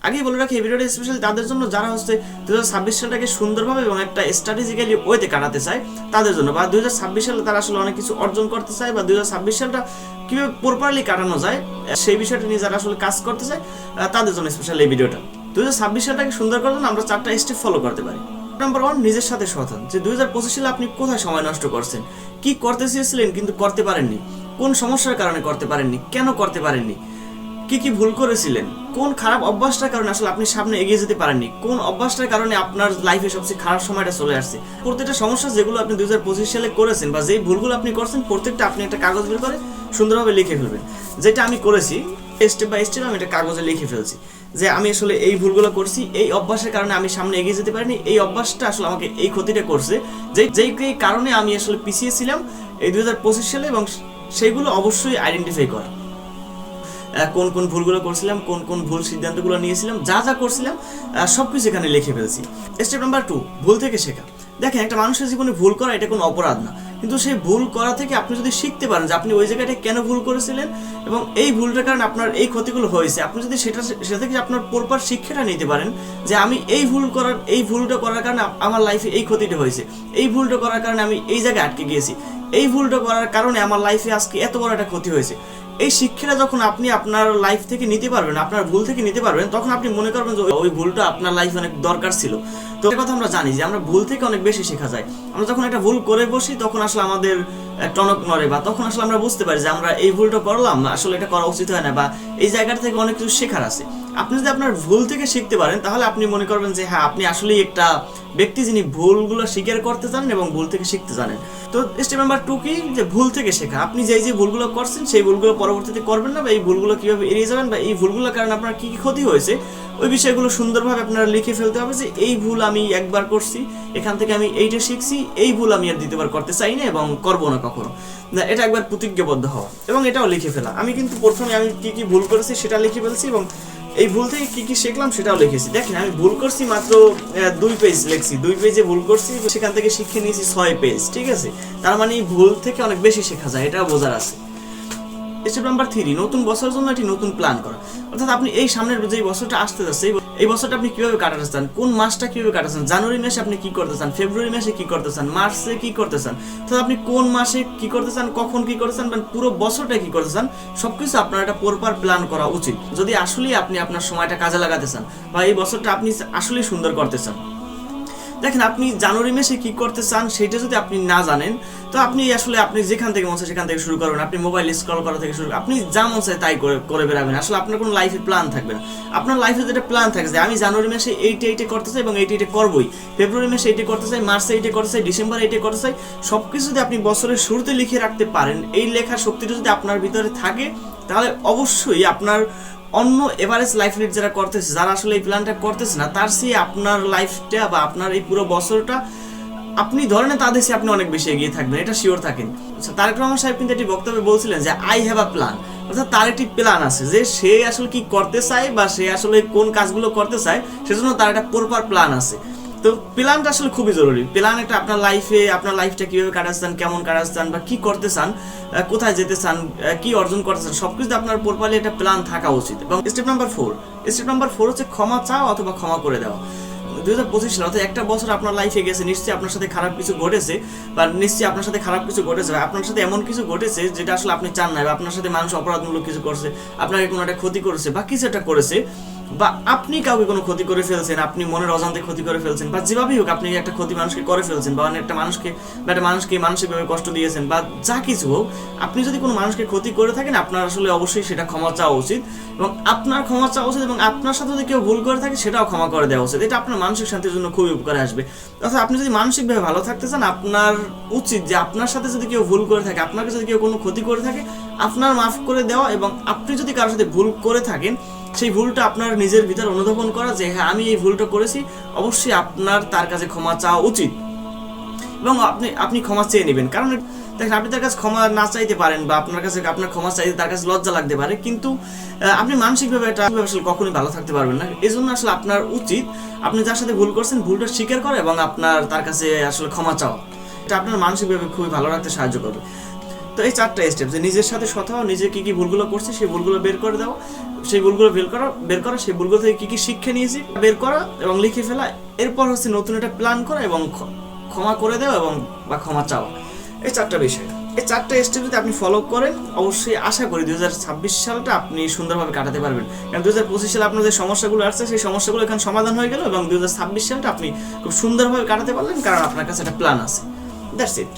আগেই বলে রাখি এই ভিডিওটা স্পেশালি তাদের জন্য যারা 2026 সালটাকে সুন্দরভাবে এবং একটা স্ট্র্যাটেজিক্যালি ওয়েতে কাটাতে চায় তাদের জন্য, বা 2026 সালে তারা আসলে অনেক কিছু অর্জন করতে চায়, বা 2026 সালটা কীভাবে প্রপারলি কাটানো যায় সেই বিষয়টা নিয়ে যারা আসলে কাজ করতে চায় তাদের জন্য স্পেশালি এই ভিডিওটা। 2026 সালটাকে সুন্দর করার জন্য আমরা 4টা স্টেপ ফলো করতে পারি। নাম্বার 1, নিজের সাথে সচেতন যে 2025 সালে আপনি কোথায় সময় নষ্ট করছেন, কি করতে চেয়েছিলেন কিন্তু করতে পারেননি, কোন সমস্যার কারণে করতে পারেননি, কেন করতে পারেননি, কি ভুল করেছিলেন, কোন খারাপ অভ্যাসটার কারণে আসলে আপনি সামনে এগিয়ে যেতে পারেননি, কোন অভ্যাসটার কারণে আপনার লাইফে সবচেয়ে খারাপ সময়টা চলে আসছে। প্রত্যেকটা সমস্যা যেগুলো আপনি 2025 সালে করেছেন বা যেই ভুলগুলো আপনি করছেন প্রত্যেকটা আপনি একটা কাগজ বের করে সুন্দরভাবে লিখে ফেলবেন। যেটা আমি করেছি স্টেপ বাই স্টেপ আমি একটা কাগজে লিখে ফেলছি যে আমি আসলে এই ভুলগুলো করছি, এই অভ্যাসের কারণে আমি সামনে এগিয়ে যেতে পারিনি, এই অভ্যাসটা আসলে আমাকে এই ক্ষতিটা করছে, যেই কারণে আমি আসলে পিছিয়ে ছিলাম এই 2025 সালে, এবং সেইগুলো অবশ্যই আইডেন্টিফাই কর কোন কোন ভুলগুলো করছিলাম, কোন কোন ভুল সিদ্ধান্তগুলো নিয়েছিলাম, যা যা করছিলাম সবকিছু এখানে লিখে ফেলছি। স্টেপ নাম্বার 2, ভুল থেকে শেখা। দেখেন, একটা মানুষের জীবনে ভুল করা এটা কোনো অপরাধ না, কিন্তু সেই ভুল করা থেকে আপনি যদি শিখতে পারেন যে আপনি ওই জায়গাটা কেন ভুল করেছিলেন এবং এই ভুলটার কারণে আপনার এই ক্ষতিগুলো হয়েছে, আপনি যদি সেটা থেকে আপনার প্রপার শিক্ষাটা নিতে পারেন যে আমি এই ভুলটা করার কারণে আমার লাইফে এই ক্ষতিটা হয়েছে, এই ভুলটা করার কারণে আমি এই জায়গায় আটকে গিয়েছি, এই ভুলটা করার কারণে আমার লাইফে আজকে এত বড় একটা ক্ষতি হয়েছে। এই শিক্ষাটা যখন আপনি আপনার লাইফ থেকে নিতে পারবেন, আপনার ভুল থেকে নিতে পারবেন, তখন আপনি মনে করবেন যে ওই ভুলটা আপনার লাইফে অনেক দরকার ছিল। তো এই কথা আমরা জানি যে আমরা ভুল থেকে অনেক বেশি শেখা যায়। আমরা যখন একটা ভুল করে বসি তখন আসলে আমাদের টনক নড়ে, বা তখন আসলে আমরা বুঝতে পারি যে আমরা এই ভুলটা করলাম, আসলে এটা করা উচিত হয় না, বা এই জায়গাটা থেকে অনেক কিছু শেখার আছে। আপনি যদি আপনার ভুল থেকে শিখতে পারেন তাহলে আপনি মনে করবেন যে হ্যাঁ, আপনি আসলেই একটা ব্যক্তি যিনি ভুলগুলো স্বীকার করতে জানেন এবং ভুল থেকে শিখতে জানেন। তো স্টেপ নাম্বার 2 কি, যে ভুল থেকে শেখা। আপনি যে ভুলগুলো করছেন সেই ভুলগুলো পরবর্তীতে করবেন না, বা এই ভুলগুলো কিভাবে এড়িয়ে যাবেন, বা এই ভুলগুলোর কারণে আপনার কি ক্ষতি হয়েছে ওই বিষয়গুলো সুন্দরভাবে আপনারা লিখে ফেলতে হবে যে এই ভুল আমি একবার করছি, এখান থেকে আমি এইটা শিখছি, এই ভুল আমি আর দ্বিতীয়বার করতে চাই না এবং করবো না কখনো। এটা একবার প্রতিজ্ঞাবদ্ধ হওয়া এবং এটাও লিখে ফেলা। আমি কিন্তু প্রথমে আমি কি ভুল করেছি সেটা লিখে ফেলছি এবং এই ভুল থেকে কি শিখলাম সেটাও লিখেছি। দেখেন, আমি ভুল করছি মাত্র 2 পেজ লিখছি, 2 পেজে ভুল করছি, সেখান থেকে শিখে নিয়েছি 6 পেজ। ঠিক আছে, তার মানে ভুল থেকে অনেক বেশি শেখা যায়, এটাও বোঝার আছে। স্টেপ নাম্বার 3, নতুন বছরের জন্য একটি নতুন প্ল্যান করা। অর্থাৎ আপনি এই সামনের যে বছরটা আসতে যাচ্ছে এই বছরটা আপনি কিভাবে কাটাতে চান, কোন মাসটা কিভাবে কাটাতে চান, জানুয়ারি মাসে আপনি কি করতে চান, ফেব্রুয়ারি মাসে কি করতে চান, মার্চে কি করতে চান, তো আপনি কোন মাসে কি করতে চান, কখন কি করতে চান, মানে পুরো বছরটা কি করতে চান, সবকিছু আপনার একটা প্রপার প্ল্যান করা উচিত যদি আসলেই আপনি আপনার সময়টা কাজে লাগাতে চান বা এই বছরটা আপনি আসলেই সুন্দর করতে চান। দেখেন, আপনি জানুয়ারি মাসে কি করতে চান সেটা যদি আপনি না জানেন তো আপনি যেখান থেকে মন চায় সেখান থেকে শুরু করবেন, আপনি মোবাইল স্ক্রল করা থেকে শুরু আপনি যা মন চায় তাই করে বেরাবেন। আসলে আপনার কোনো লাইফে প্ল্যান থাকবে না। আপনার লাইফে যেটা প্ল্যান থাকে যে আমি জানুয়ারি মাসে এইটা করতে চাই এবং এইটা করবোই, ফেব্রুয়ারি মাসে এইটা করতে চাই, মার্চে এইটা করতে চাই, ডিসেম্বরে এইটা করতে চাই, সবকিছু যদি আপনি বছরের শুরুতে লিখে রাখতে পারেন, এই লেখার শক্তিটা যদি আপনার ভিতরে থাকে তাহলে অবশ্যই আপনার অন্য এভারেজ লাইফ লিড যারা করতেছে, যারা আসলে এই প্ল্যানটা করতেছে না, তার চেয়ে আপনার লাইফটা বা আপনার এই পুরো বছরটা আপনি ধরেন তাদের চেয়ে আপনি অনেক বেশি এগিয়ে থাকবেন, এটা শিওর থাকেন। তারেক রহমান সাহেব কিন্তু একটি বক্তব্যে বলছিলেন যে আই হ্যাভ আ প্ল্যান, অর্থাৎ তার একটি প্ল্যান আছে যে সে আসলে কি করতে চায় বা সে আসলে কোন কাজগুলো করতে চায়, সেজন্য তার একটা প্রপার প্ল্যান আছে। তো প্ল্যানটা আসলে খুবই জরুরি। প্ল্যান একটা আপনার লাইফটা কিভাবে কাটাতে চান, কেমন কাটাতে চান, বা কি করতে চান, কোথায় যেতে চান, কি অর্জন করতে চান, সবকিছু আপনার প্রপারলি একটা প্ল্যান থাকা উচিত। এবং স্টেপ নাম্বার 4 হচ্ছে ক্ষমা চাও অথবা ক্ষমা করে দেওয়া। 2025 সালে অর্থাৎ একটা বছর আপনার লাইফে গেছে, নিশ্চয়ই আপনার সাথে খারাপ কিছু ঘটেছে, বা নিশ্চয়ই আপনার সাথে খারাপ কিছু ঘটেছে, আপনার সাথে এমন কিছু ঘটেছে যেটা আসলে আপনি চান না, বা আপনার সাথে মানুষ অপরাধমূলক কিছু করছে, আপনাকে কোনো একটা ক্ষতি করেছে বা কিছু একটা করেছে, বা আপনি কাউকে কোনো ক্ষতি করে ফেলছেন, আপনি মনের অজান্তে ক্ষতি করে ফেলছেন, বা যেভাবেই হোক আপনি একটা ক্ষতি মানুষকে করে ফেলছেন, বা একটা মানুষকে মানসিকভাবে কষ্ট দিয়েছেন, বা যা কিছু হোক, আপনি যদি কোনো মানুষকে ক্ষতি করে থাকেন আপনার আসলে অবশ্যই সেটা ক্ষমা চাওয়া উচিত, এবং আপনার ক্ষমা চাওয়া উচিত, এবং আপনার সাথে যদি কেউ ভুল করে থাকে সেটাও ক্ষমা করে দেওয়া উচিত। এটা আপনার মানসিক শান্তির জন্য খুবই উপকারে আসবে। অর্থাৎ আপনি যদি মানসিকভাবে ভালো থাকতে চান, আপনার উচিত যে আপনার সাথে যদি কেউ ভুল করে থাকে, আপনাকে যদি কেউ কোনো ক্ষতি করে থাকে, আপনার মাফ করে দেওয়া, এবং আপনি যদি কারোর সাথে ভুল করে থাকেন সেই ভুলটা আপনার নিজের ভিতর অনুধাবন করা যে হ্যাঁ, আমি এই ভুলটা করেছি, অবশ্যই আপনার তার কাছে ক্ষমা চাওয়া উচিত, এবং আপনি ক্ষমা চেয়ে নেবেন। কারণ দেখেন, আপনি তার কাছে ক্ষমা না চাইতে পারেন, বা আপনার ক্ষমা চাইতে তার কাছে লজ্জা লাগতে পারে, কিন্তু আপনি মানসিকভাবে এটা আসলে কখনোই ভালো থাকতে পারবেন না। এই জন্য আসলে আপনার উচিত আপনি যার সাথে ভুল করছেন ভুলটা স্বীকার করা এবং আপনার তার কাছে আসলে ক্ষমা চাওয়া। এটা আপনার মানসিকভাবে খুবই ভালো রাখতে সাহায্য করবে। তো এই 4টা স্টেপ, যে নিজের সাথে সৎ হওয়া, নিজে কি কি ভুলগুলো করছে সেই ভুলগুলো বের করে দাও, সেই ভুলগুলো বের করা, সেই ভুলগুলো থেকে কি কি শিক্ষা নিয়েছি বের করা এবং লিখে ফেলা। এরপর হচ্ছে নতুন একটা প্ল্যান করা এবং ক্ষমা করে দেওয়া এবং বা ক্ষমা চাওয়া। এই 4টা বিষয়, এই 4টা স্টেপ যদি আপনি ফলো করেন, অবশ্যই আশা করি 2026 সালটা আপনি সুন্দরভাবে কাটাতে পারবেন। কারণ 2025 সালে আপনার যে সমস্যাগুলো আসছে সেই সমস্যাগুলো এখানে সমাধান হয়ে গেল এবং 2026 সালটা আপনি খুব সুন্দরভাবে কাটাতে পারলেন, কারণ আপনার কাছে একটা প্ল্যান আছে। That's it.